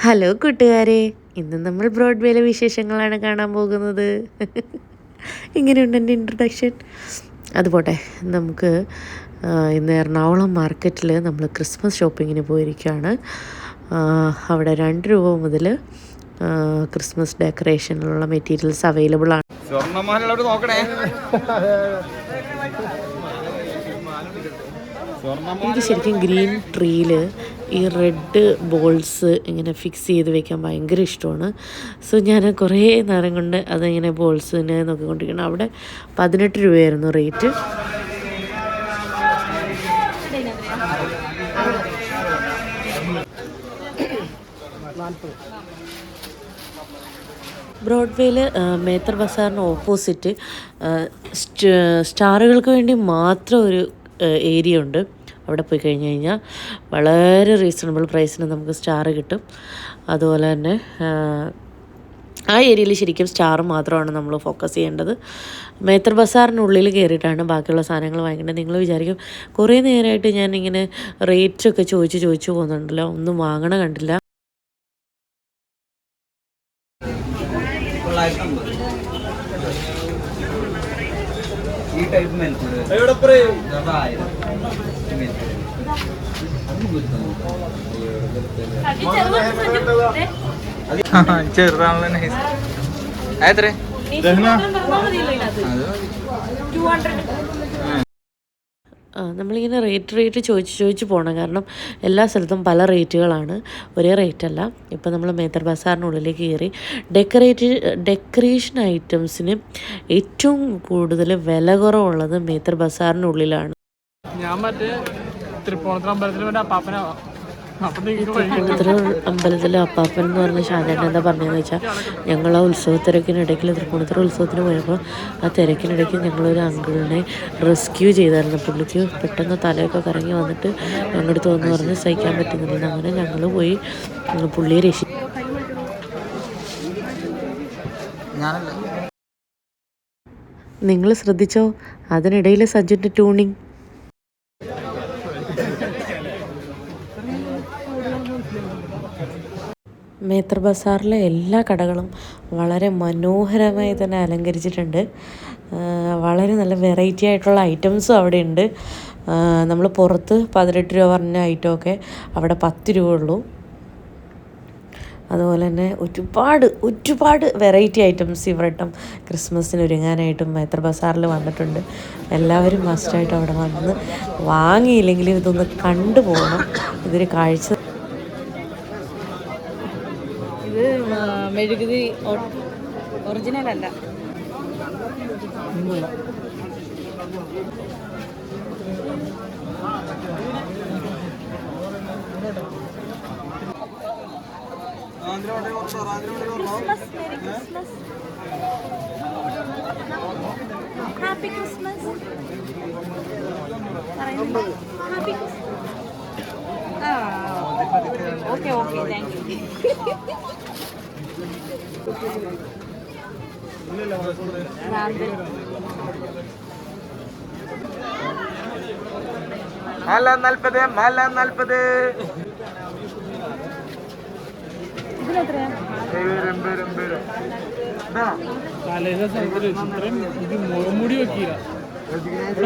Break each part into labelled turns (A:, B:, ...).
A: Hello കൂട്ടുകാരെ, ഇന്ന് നമ്മൾ ബ്രോഡ്വേയിലെ വിശേഷങ്ങളാണ് കാണാൻ പോകുന്നത്. ഇങ്ങനെയുണ്ട് എൻ്റെ ഇൻട്രൊഡക്ഷൻ. അതുപോട്ടെ, നമുക്ക് ഇന്ന് എറണാകുളം മാർക്കറ്റിൽ നമ്മൾ ക്രിസ്മസ് ഷോപ്പിങ്ങിന് പോയിരിക്കുകയാണ്. അവിടെ 2 രൂപ മുതൽ ക്രിസ്മസ് ഡെക്കറേഷനിലുള്ള മെറ്റീരിയൽസ് അവൈലബിൾ ആണ്. എനിക്ക് ശരിക്കും ഗ്രീൻ ട്രീയിൽ ഈ റെഡ് ബോൾസ് ഇങ്ങനെ ഫിക്സ് ചെയ്ത് വെക്കാൻ ഭയങ്കര ഇഷ്ടമാണ്. സോ ഞാൻ കുറേ നേരം കൊണ്ട് അതിങ്ങനെ ബോൾസിനെ നോക്കിക്കൊണ്ടിരിക്കണം. അവിടെ 18 രൂപയായിരുന്നു റേറ്റ്. ബ്രോഡ്വേയിൽ മേത്തർ ബസാറിന് ഓപ്പോസിറ്റ് സ്റ്റാറുകൾക്ക് വേണ്ടി മാത്രം ഒരു ഏരിയ ഉണ്ട്. അവിടെ പോയി കഴിഞ്ഞ് കഴിഞ്ഞാൽ വളരെ റീസണബിൾ പ്രൈസിന് നമുക്ക് സ്റ്റാർ കിട്ടും. അതുപോലെ തന്നെ ആ ഏരിയയിൽ ശരിക്കും സ്റ്റാർ മാത്രമാണ് നമ്മൾ ഫോക്കസ് ചെയ്യേണ്ടത്. മേത്തർ ബസാറിനുള്ളിൽ കയറിയിട്ടാണ് ബാക്കിയുള്ള സാധനങ്ങൾ വാങ്ങിക്കേണ്ടത്. നിങ്ങൾ വിചാരിക്കും കുറേ നേരമായിട്ട് ഞാൻ ഇങ്ങനെ റേറ്റൊക്കെ ചോദിച്ചു പോകുന്നുണ്ടല്ലോ, ഒന്നും വാങ്ങണ കണ്ടില്ല.
B: ഈ ടൈപ്പ് ചെറുതാണല്ലോ. എത്ര
A: നമ്മളിങ്ങനെ റേറ്റ് ചോദിച്ച് പോകണം. കാരണം എല്ലാ സ്ഥലത്തും പല റേറ്റുകളാണ്, ഒരേ റേറ്റല്ല. ഇപ്പം നമ്മൾ മേത്തർ ബസാറിനുള്ളിലേക്ക് കയറി ഡെക്കറേഷൻ ഐറ്റംസിന് ഏറ്റവും കൂടുതൽ വില കുറവുള്ളത് മേത്തർ ബസാറിനുള്ളിലാണ്.
C: ഞാൻ മറ്റേ തൃപ്പൂണിത്തുറ
A: അമ്പലത്തിലെ അപ്പാപ്പൻ എന്ന് പറഞ്ഞ ഷാജാൻ എന്താ പറഞ്ഞതെന്ന് വെച്ചാൽ, ഞങ്ങൾ ആ ഉത്സവത്തിരക്കിനിടയ്ക്ക് തൃപ്പൂണിത്തുറ ഉത്സവത്തിന് പോയപ്പോൾ ആ തിരക്കിനിടയ്ക്ക് ഞങ്ങളൊരു അങ്കിളിനെ റെസ്ക്യൂ ചെയ്തായിരുന്നു. പുള്ളിക്ക് പെട്ടെന്ന് തലയൊക്കെ കറങ്ങി വന്നിട്ട് ഞങ്ങളുടെ തോന്നുന്നു പറഞ്ഞ് സഹിക്കാൻ പറ്റുന്നില്ല. അങ്ങനെ ഞങ്ങൾ പോയി പുള്ളിയെ രക്ഷിച്ചു. നിങ്ങൾ ശ്രദ്ധിച്ചോ, അതിനിടയിൽ സഞ്ജുൻ്റെ ട്യൂണിങ്. മേത്തർ ബസാറിലെ എല്ലാ കടകളും വളരെ മനോഹരമായി തന്നെ അലങ്കരിച്ചിട്ടുണ്ട്. വളരെ നല്ല വെറൈറ്റി ആയിട്ടുള്ള ഐറ്റംസും അവിടെ ഉണ്ട്. നമ്മൾ പുറത്ത് 18 രൂപ പറഞ്ഞ ഐറ്റമൊക്കെ അവിടെ 10 രൂപ ഉള്ളൂ. അതുപോലെ തന്നെ ഒരുപാട് വെറൈറ്റി ഐറ്റംസ് ഇവരട്ടം ക്രിസ്മസിന് ഒരുങ്ങാനായിട്ടും മേത്തർ ബസാറിൽ വന്നിട്ടുണ്ട്. എല്ലാവരും മസ്റ്റായിട്ട് അവിടെ വന്ന് വാങ്ങിയില്ലെങ്കിലും ഇതൊന്ന് കണ്ടു പോകണം. ഇതൊരു കാഴ്ച.
D: ഇത് മെഴുകുതിരി ഒറിജിനൽ അല്ല.
E: Happy Christmas.
D: Okay thank you.
B: മല 40
C: തലേന്ന സ്ഥലത്തിൽ ഇത്രയും ഇത് മുഖംമൂടി വെക്കില്ല.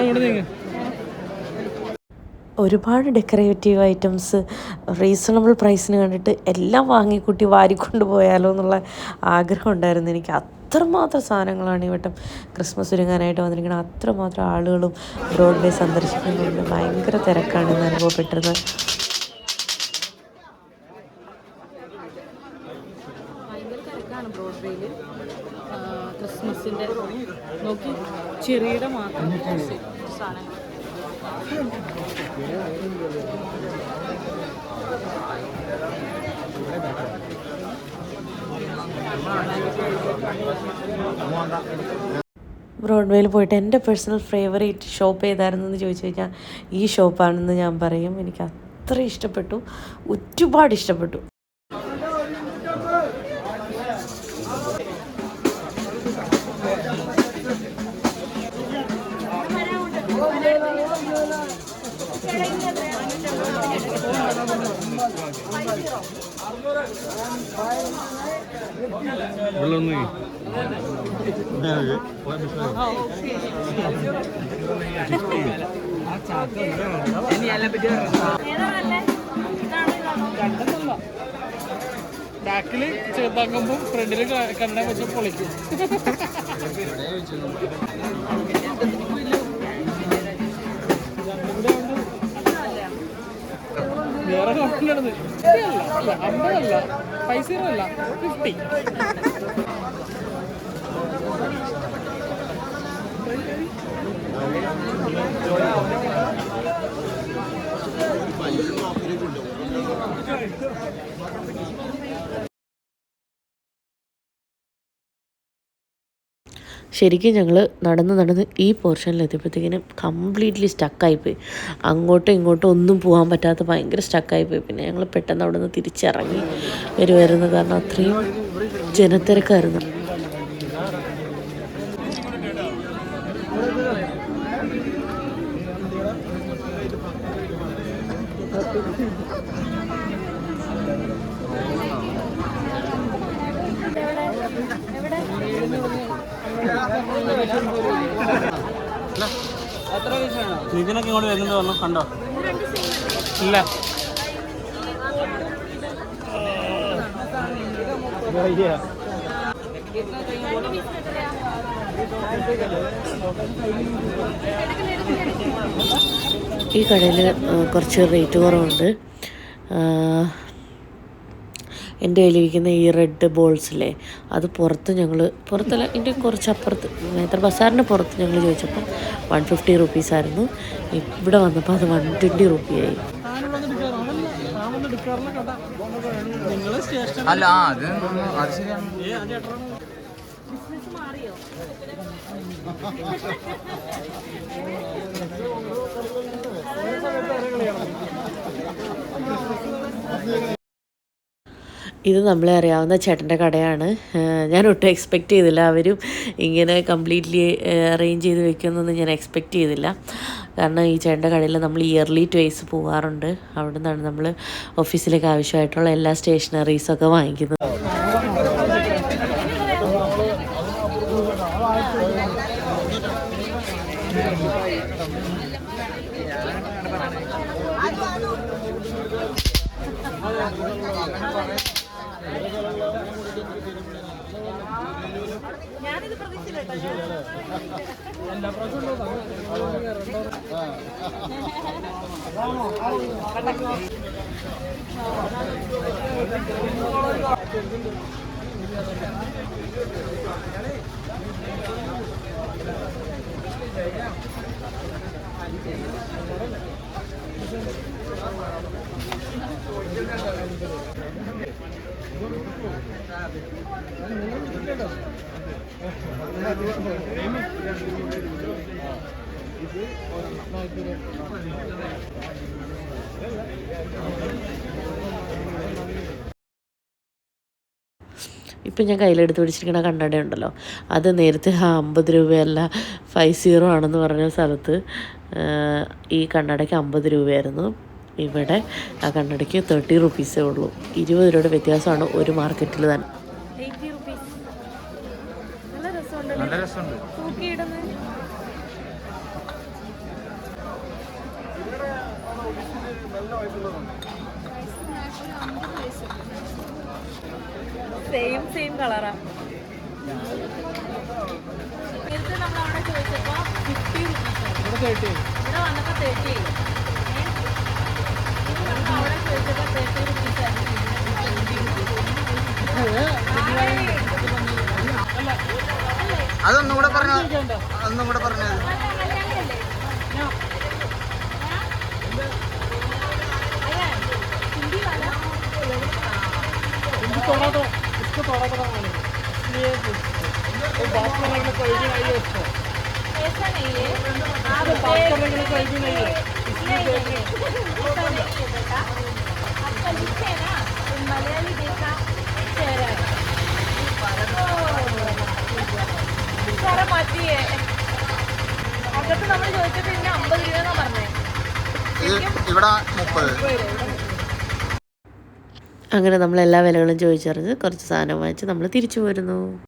C: ഇവിടെ നീങ്ങ
A: ഒരുപാട് ഡെക്കറേറ്റീവ് ഐറ്റംസ് റീസണബിൾ പ്രൈസിന് കണ്ടിട്ട് എല്ലാം വാങ്ങിക്കൂട്ടി വാരിക്കൊണ്ട് പോയാലോ എന്നുള്ള ആഗ്രഹം ഉണ്ടായിരുന്നു എനിക്ക്. അത്രമാത്രം സാധനങ്ങളാണ് ഈ വട്ടം ക്രിസ്മസ് ഒരുങ്ങാനായിട്ട് വന്നിരിക്കുന്നത്. അത്രമാത്രം ആളുകളും ബ്രോഡ്വേ സന്ദർശിക്കുന്നുണ്ട്. ഭയങ്കര തിരക്കാണ് ഇന്ന് അനുഭവപ്പെട്ടിരുന്നത്.
D: ഭയങ്കര തിരക്കാണ് ബ്രോഡ്വേയിൽ. ക്രിസ്മസിൻ്റെ നോക്കി ചെറിയുടെ മാത്രം സാധനങ്ങൾ.
A: ബ്രോഡ്വേയിൽ പോയിട്ട് എൻ്റെ പേഴ്സണൽ ഫേവറേറ്റ് ഷോപ്പ് ഏതായിരുന്നു എന്ന് ചോദിച്ചു കഴിഞ്ഞാൽ ഈ ഷോപ്പാണെന്ന് ഞാൻ പറയും. എനിക്ക് അത്ര ഇഷ്ടപ്പെട്ടു, ഒരുപാട് ഇഷ്ടപ്പെട്ടു.
C: ബാക്കില് ചെറുതാക്കുമ്പോ ഫ്രണ്ടില് കണ്ണട വെച്ച് പൊളിക്കും. വേറെ കമ്പനിയാണത്. 50 പൈസ 50.
A: ശരിക്കും ഞങ്ങൾ നടന്ന് ഈ പോർഷനിലെത്തിയപ്പോഴത്തേക്കിനും കംപ്ലീറ്റ്ലി സ്റ്റക്കായിപ്പോയി. അങ്ങോട്ടും ഇങ്ങോട്ടും ഒന്നും പോകാൻ പറ്റാത്ത ഭയങ്കര സ്റ്റക്കായിപ്പോയി. പിന്നെ ഞങ്ങൾ പെട്ടെന്ന് അവിടെ നിന്ന് തിരിച്ചിറങ്ങി വരുമായിരുന്നു, കാരണം അത്രയും ജനത്തിരക്കായിരുന്നു.
C: നിതിനൊക്കെ ഇങ്ങോട്ട് വരുന്നത് പറഞ്ഞു കണ്ടോ? ഇല്ല,
A: ഈ കടയിൽ കുറച്ച് റേറ്റ് കുറവുണ്ട്. എൻ്റെ കയ്യിലിരിക്കുന്ന ഈ റെഡ് ബോൾസില്ലേ, അത് പുറത്തല്ല, ഇതിൻ്റെ കുറച്ചപ്പുറത്ത് മേത്ര ബസാറിൻ്റെ പുറത്ത് ഞങ്ങൾ ചോദിച്ചപ്പോൾ 150 റുപ്പീസായിരുന്നു. ഇവിടെ വന്നപ്പോൾ അത് 120 റുപ്പിയായി.
B: അല്ല അത് ശരിയാണ്.
A: ഇത് നമ്മളെ അറിയാവുന്ന ചേട്ടൻ്റെ കടയാണ്. ഞാൻ ഒട്ടും എക്സ്പെക്റ്റ് ചെയ്തില്ല അവരും ഇങ്ങനെ കംപ്ലീറ്റ്ലി അറേഞ്ച് ചെയ്ത് വെക്കുമെന്നൊന്നും ഞാൻ എക്സ്പെക്റ്റ് ചെയ്തില്ല. കാരണം ഈ ചേട്ടൻ്റെ കടയിൽ നമ്മൾ ഇയർലി ട്വൈസ് പോകാറുണ്ട്. അവിടെ നിന്നാണ് നമ്മൾ ഓഫീസിലേക്ക് ആവശ്യമായിട്ടുള്ള എല്ലാ സ്റ്റേഷനറീസൊക്കെ വാങ്ങിക്കുന്നത്.
E: ഞാനിത് പ്രതീക്ഷിച്ചില്ല.
A: ഇപ്പം ഞാൻ കയ്യിലെടുത്ത് പിടിച്ചിരിക്കുന്ന കണ്ണട ഉണ്ടല്ലോ, അത് നേരത്തെ 50 രൂപയല്ല 50 ആണെന്ന് പറഞ്ഞ സ്ഥലത്ത് ഈ കണ്ണടയ്ക്ക് 50 രൂപയായിരുന്നു. ഇവിടെ ആ കണ്ണടയ്ക്ക് 30 റുപ്പീസേ ഉള്ളൂ. 20 രൂപയുടെ വ്യത്യാസമാണ് ഒരു മാർക്കറ്റിൽ തന്നെ.
E: 80 റുപ്പീസ്. നല്ല രസമുണ്ട്.
B: നല്ല രസമുണ്ട്.
E: തൂക്കിയിടുന്നത് സെയിം കളറാ. നേരത്തെ നമ്മൾ അവിടെ ചോദിച്ചപ്പോൾ 50 റുപ്പീസ്, ഇവിടെ വന്നപ്പോൾ 30. അവിടെ ചോദിച്ചപ്പോൾ 30 റുപ്പീസായിരുന്നു.
B: അതൊന്നും കൂടെ പറഞ്ഞു, അതൊന്നും കൂടെ പറഞ്ഞത്.
C: इसको थोड़ा मालूम, इसलिए बात करने के लिए कोई भी नहीं है उसको।
E: ऐसा नहीं है, आप
C: बात करने के लिए कोई भी नहीं है,
E: इसलिए ऐसा नहीं है बेटा। आपका लिख है ना, तो मलयाली जैसा चेहरा है, सारा माती है. അകത്ത് നമ്മൾ ചോദിച്ചപ്പോൾ ഇതിന് 50 രൂപ പറഞ്ഞേ.
B: ഇവിടെ 30.
A: അങ്ങനെ നമ്മൾ എല്ലാ വിലകളും ചോദിച്ചറിഞ്ഞ് കുറച്ച് സാധനം വാങ്ങിച്ച് നമ്മൾ തിരിച്ചു പോരുന്നു.